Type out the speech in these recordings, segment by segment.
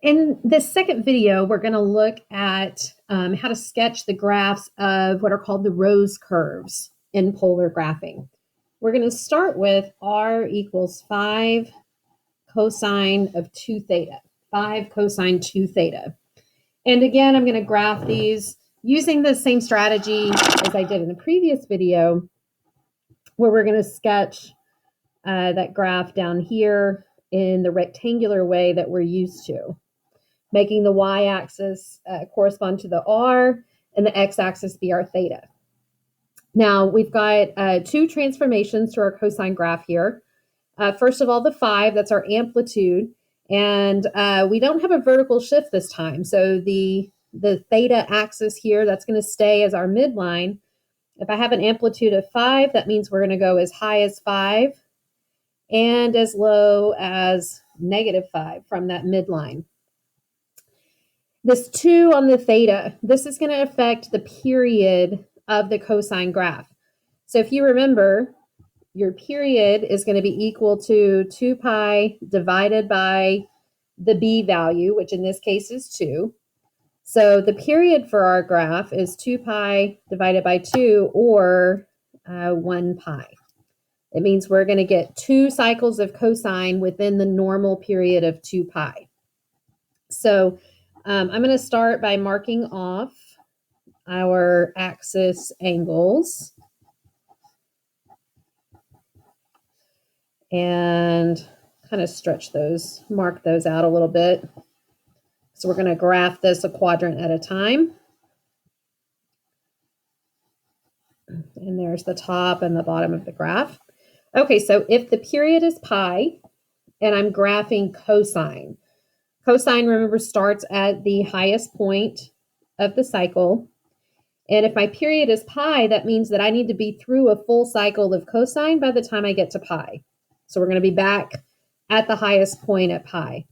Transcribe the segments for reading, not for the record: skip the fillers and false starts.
In this second video, we're going to look at how to sketch the graphs of what are called the rose curves in polar graphing. We're going to start with r equals 5 cosine of 2 theta, 5 cosine 2 theta. And again, I'm going to graph these using the same strategy as I did in the previous video, where we're going to sketch that graph down here in the rectangular way that we're used to, making the y-axis correspond to the r and the x-axis be our theta. Now, we've got two transformations to our cosine graph here. First of all, the 5, that's our amplitude, and we don't have a vertical shift this time. So the theta axis here, that's going to stay as our midline. If I have an amplitude of 5, that means we're going to go as high as 5 and as low as -5 from that midline. This 2 on the theta, this is going to affect the period of the cosine graph. So if you remember, your period is going to be equal to 2 pi divided by the b value, which in this case is 2. So the period for our graph is 2 pi divided by 2, or 1 pi. It means we're going to get 2 cycles of cosine within the normal period of 2 pi. So I'm going to start by marking off our axis angles. And kind of stretch those, mark those out a little bit. So we're going to graph this a quadrant at a time. And there's the top and the bottom of the graph. Okay, so if the period is pi and I'm graphing cosine, cosine, remember, starts at the highest point of the cycle. And if my period is pi, that means that I need to be through a full cycle of cosine by the time I get to pi. So we're going to be back at the highest point at pi.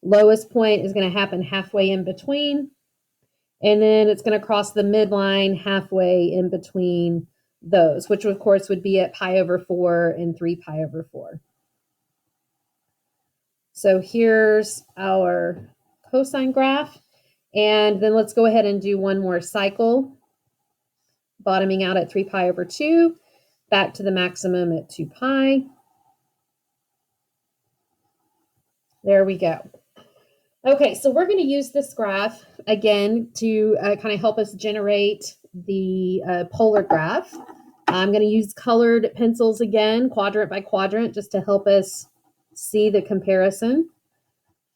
Lowest point is going to happen halfway in between. And then it's going to cross the midline halfway in between those, which of course would be at pi over 4 and 3 pi over 4. So here's our cosine graph. And then let's go ahead and do one more cycle, bottoming out at 3 pi over 2, back to the maximum at 2 pi. There we go. Okay, so we're going to use this graph again to kind of help us generate the polar graph. I'm going to use colored pencils again, quadrant by quadrant, just to help us see the comparison.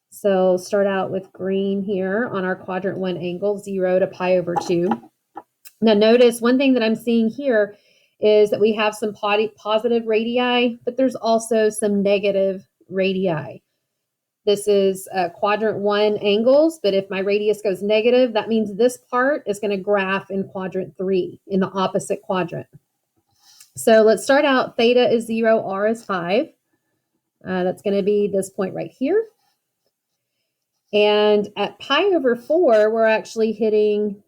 So start out with green here on our quadrant 1 angle, 0 to pi over 2. Now notice one thing that I'm seeing here is that we have some positive radii, but there's also some negative radii. This is quadrant 1 angles, but if my radius goes negative, that means this part is going to graph in quadrant 3, in the opposite quadrant. So let's start out. Theta is 0, r is 5. That's going to be this point right here. And at pi over 4, we're actually hitting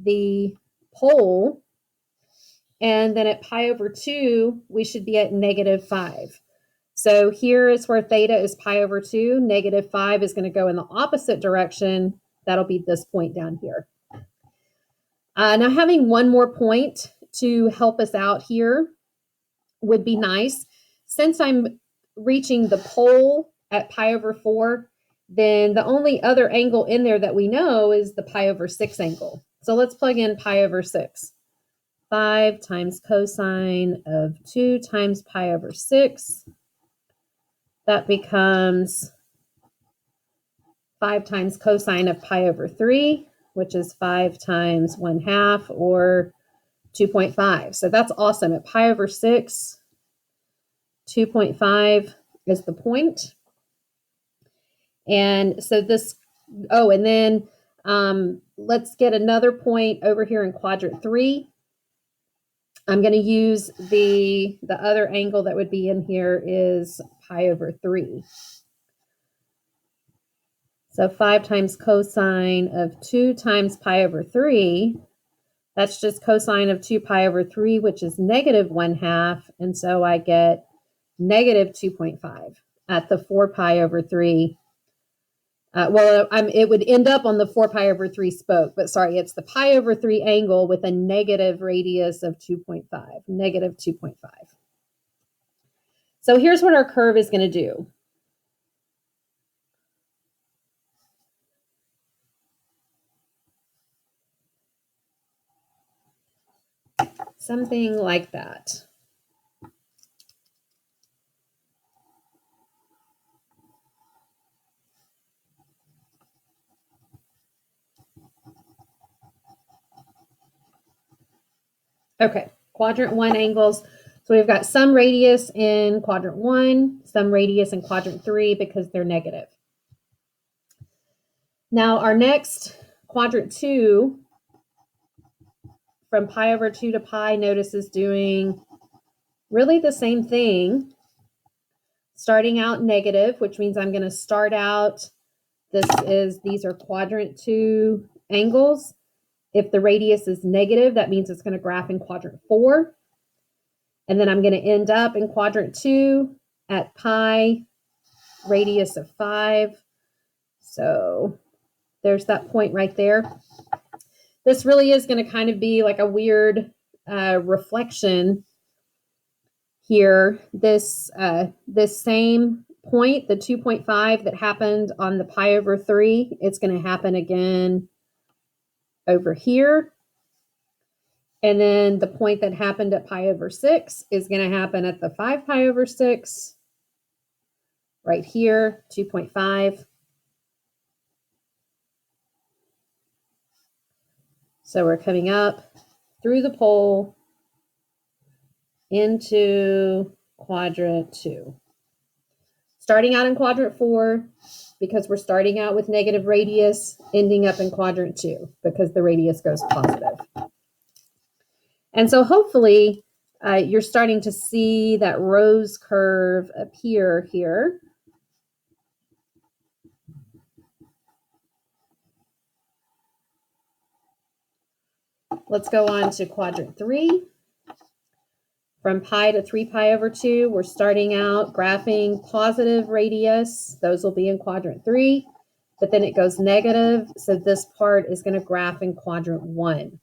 the pole. And then at pi over 2, we should be at -5. So here is where theta is pi over 2. -5 is going to go in the opposite direction. That'll be this point down here. Now having one more point to help us out here would be nice. Since I'm reaching the pole at pi over 4, then the only other angle in there that we know is the pi over 6 angle. So let's plug in pi over 6. 5 times cosine of 2 times pi over 6. That becomes 5 times cosine of pi over 3, which is 5 times 1/2, or 2.5. So that's awesome. At pi over 6, 2.5 is the point. And so this, and then let's get another point over here in quadrant 3. I'm going to use the other angle that would be in here is pi over 3. So 5 times cosine of 2 times pi over 3, that's just cosine of 2 pi over 3, which is -1/2. And so I get -2.5 at the 4 pi over 3 It would end up on the 4 pi over 3 spoke, but sorry, it's the pi over 3 angle with a negative radius of 2.5, negative 2.5. So here's what our curve is going to do. Something like that. Okay, quadrant 1 angles. So we've got some radius in quadrant 1, some radius in quadrant 3 because they're negative. Now our next quadrant 2, from pi over 2 to pi, notice is doing really the same thing. Starting out negative, which means I'm going to start out, these are quadrant 2 angles. If the radius is negative, that means it's going to graph in quadrant 4. And then I'm going to end up in quadrant 2 at pi, radius of 5. So there's that point right there. This really is going to kind of be like a weird reflection here. This same point, the 2.5 that happened on the pi over 3, it's going to happen again over here. And then the point that happened at pi over 6 is going to happen at the 5 pi over 6, right here, 2.5. So we're coming up through the pole into quadrant 2. Starting out in quadrant 4, because we're starting out with negative radius, ending up in quadrant 2, because the radius goes positive. And so hopefully you're starting to see that rose curve appear here. Let's go on to quadrant 3. From pi to 3 pi over 2, we're starting out graphing positive radius. Those will be in quadrant 3, but then it goes negative. So this part is going to graph in quadrant 1.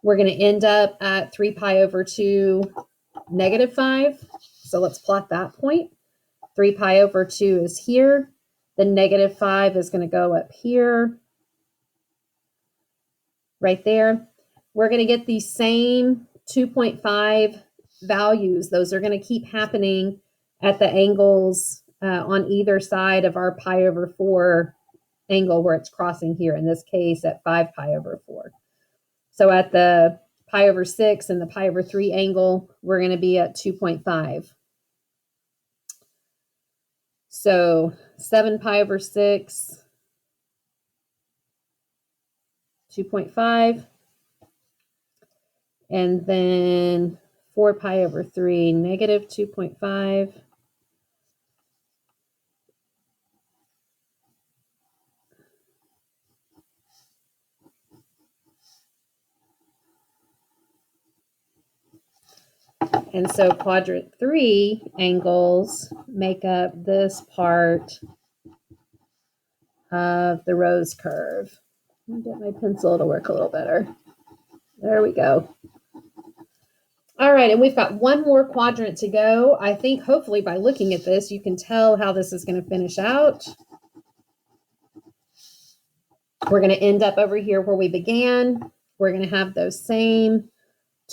We're going to end up at 3 pi over 2, negative 5. So let's plot that point. 3 pi over 2 is here. The negative 5 is going to go up here, right there. We're going to get these same 2.5 values. Those are going to keep happening at the angles on either side of our pi over 4 angle where it's crossing here, in this case at 5 pi over 4. So at the pi over 6 and the pi over 3 angle, we're going to be at 2.5. So 7 pi over 6, 2.5. And then 4 pi over 3, negative 2.5. And so quadrant 3 angles make up this part of the rose curve. Let me get my pencil to work a little better. There we go. All right, and we've got one more quadrant to go. I think hopefully by looking at this, you can tell how this is going to finish out. We're going to end up over here where we began. We're going to have those same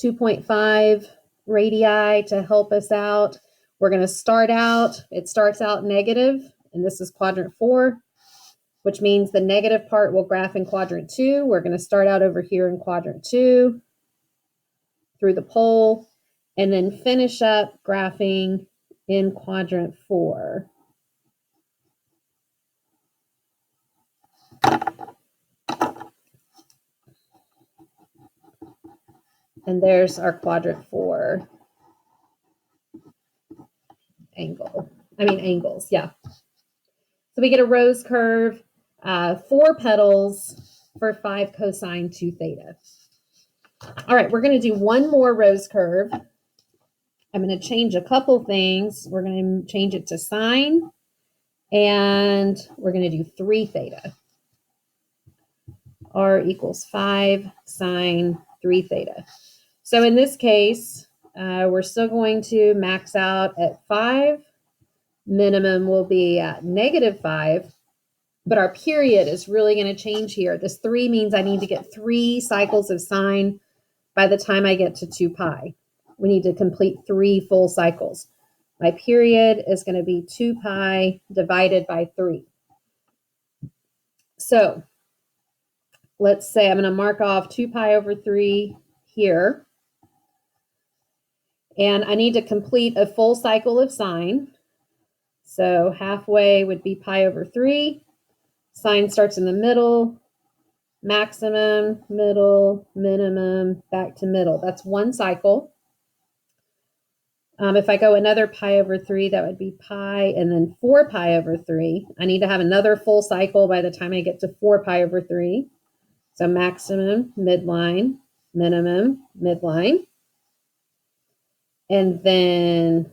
2.5 radii to help us out. We're going to start out, it starts out negative, and this is quadrant 4, which means the negative part will graph in quadrant 2. We're going to start out over here in quadrant 2 through the pole, and then finish up graphing in quadrant 4. And there's our quadrant 4 angles, yeah. So we get a rose curve, 4 petals for 5 cosine 2 theta. All right, we're going to do one more rose curve. I'm going to change a couple things. We're going to change it to sine, And we're going to do 3 theta. R equals 5 sine 3 theta. So in this case, we're still going to max out at 5. Minimum will be at -5. But our period is really going to change here. This 3 means I need to get 3 cycles of sine by the time I get to 2 pi. We need to complete 3 full cycles. My period is going to be 2 pi divided by 3. So let's say I'm going to mark off 2 pi over 3 here. And I need to complete a full cycle of sine. So halfway would be pi over 3. Sine starts in the middle. Maximum, middle, minimum, back to middle. That's 1 cycle. If I go another pi over 3, that would be pi and then 4 pi over 3. I need to have another full cycle by the time I get to 4 pi over 3. So maximum, midline, minimum, midline. And then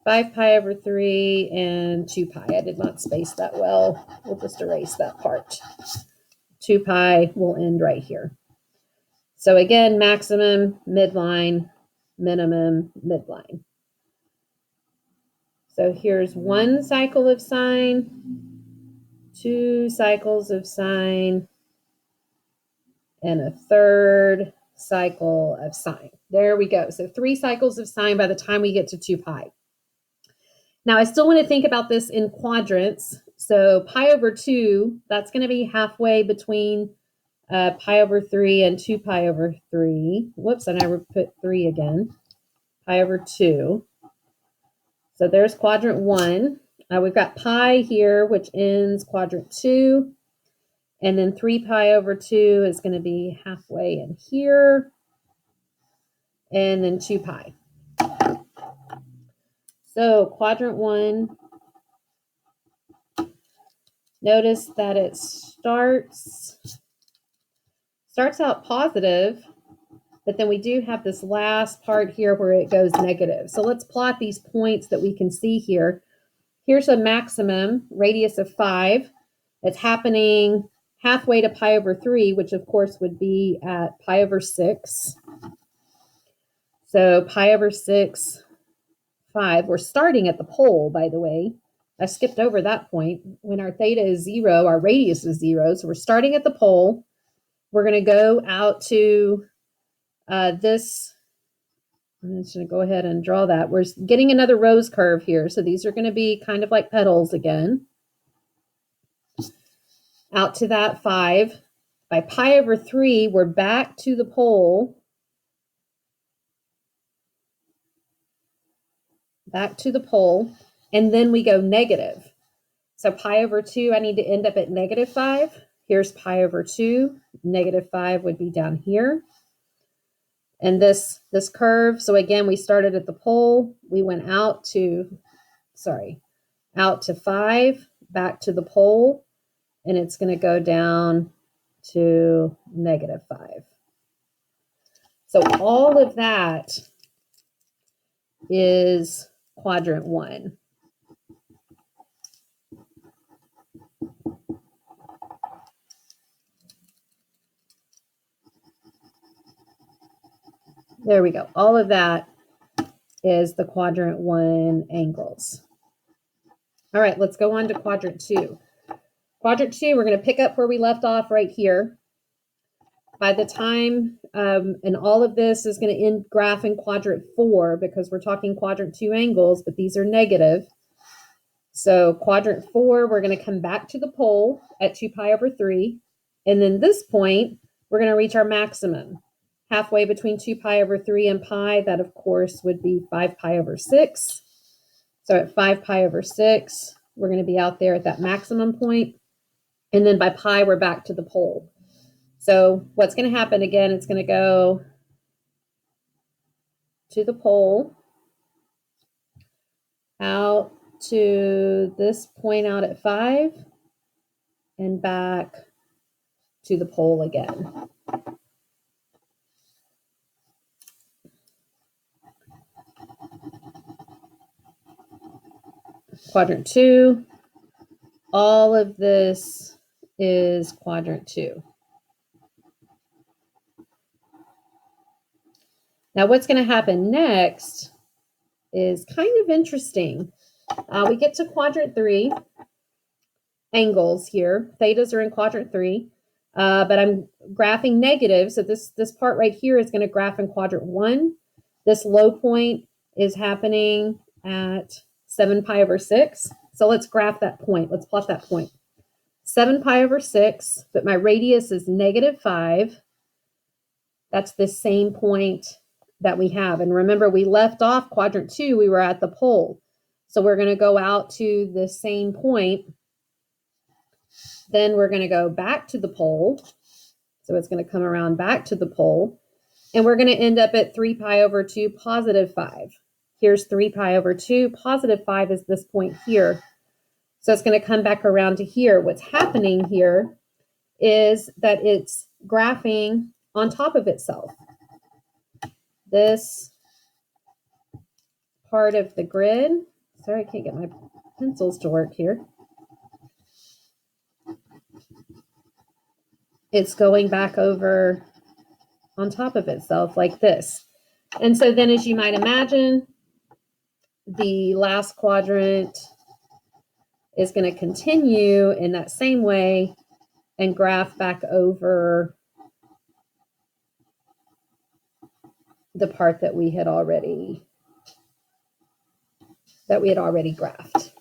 5 pi over 3 and 2 pi. I did not space that well. We'll just erase that part. 2 pi will end right here. So again, maximum, midline, minimum, midline. So here's 1 cycle of sine, 2 cycles of sine, and a 3rd cycle of sine. There we go. So 3 cycles of sine by the time we get to 2 pi. Now I still want to think about this in quadrants. So pi over 2, that's going to be halfway between pi over 3 and 2 pi over 3. Whoops, I never put 3 again. Pi over 2. So there's quadrant 1. We've got pi here, which ends quadrant 2. And then 3 pi over 2 is going to be halfway in here. And then 2 pi. So quadrant 1, notice that it starts out positive, but then we do have this last part here where it goes negative. So let's plot these points that we can see here. Here's a maximum radius of 5. It's happening halfway to pi over 3, which of course would be at pi over 6. So pi over 6, 5. We're starting at the pole, by the way. I skipped over that point. When our theta is 0, our radius is 0. So we're starting at the pole. We're going to go out to this. I'm just going to go ahead and draw that. We're getting another rose curve here. So these are going to be kind of like petals again. Out to that 5. By pi over 3, we're back to the pole. Back to the pole. And then we go negative. So pi over 2, I need to end up at -5. Here's pi over 2. -5 would be down here. And this curve, so again, we started at the pole. We went out to 5, back to the pole. And it's going to go down to -5. So all of that is quadrant 1. There we go. All of that is the quadrant 1 angles. All right, let's go on to quadrant 2. Quadrant 2, we're going to pick up where we left off right here. By the time, and all of this is going to end graph in quadrant 4 because we're talking quadrant 2 angles, but these are negative. So quadrant 4, we're going to come back to the pole at 2 pi over 3. And then this point, we're going to reach our maximum. Halfway between 2 pi over 3 and pi, that of course would be 5 pi over 6. So at 5 pi over 6, we're going to be out there at that maximum point. And then by pi, we're back to the pole. So what's going to happen again, it's going to go to the pole, out to this point out at 5, and back to the pole again. quadrant 2. All of this is quadrant 2. Now, what's going to happen next is kind of interesting. We get to quadrant 3 angles here. Thetas are in quadrant 3, but I'm graphing negative. So this part right here is going to graph in quadrant 1. This low point is happening at 7 pi over 6. So let's graph that point. Let's plot that point. 7 pi over 6, but my radius is -5. That's the same point that we have. And remember, we left off quadrant 2. We were at the pole. So we're going to go out to the same point. Then we're going to go back to the pole. So it's going to come around back to the pole. And we're going to end up at 3 pi over 2 positive 5. Here's 3 pi over 2. Positive 5 is this point here. So it's going to come back around to here. What's happening here is that it's graphing on top of itself. This part of the grid, sorry, I can't get my pencils to work here. It's going back over on top of itself like this. And so then, as you might imagine, the last quadrant is going to continue in that same way and graph back over the part that we had already graphed.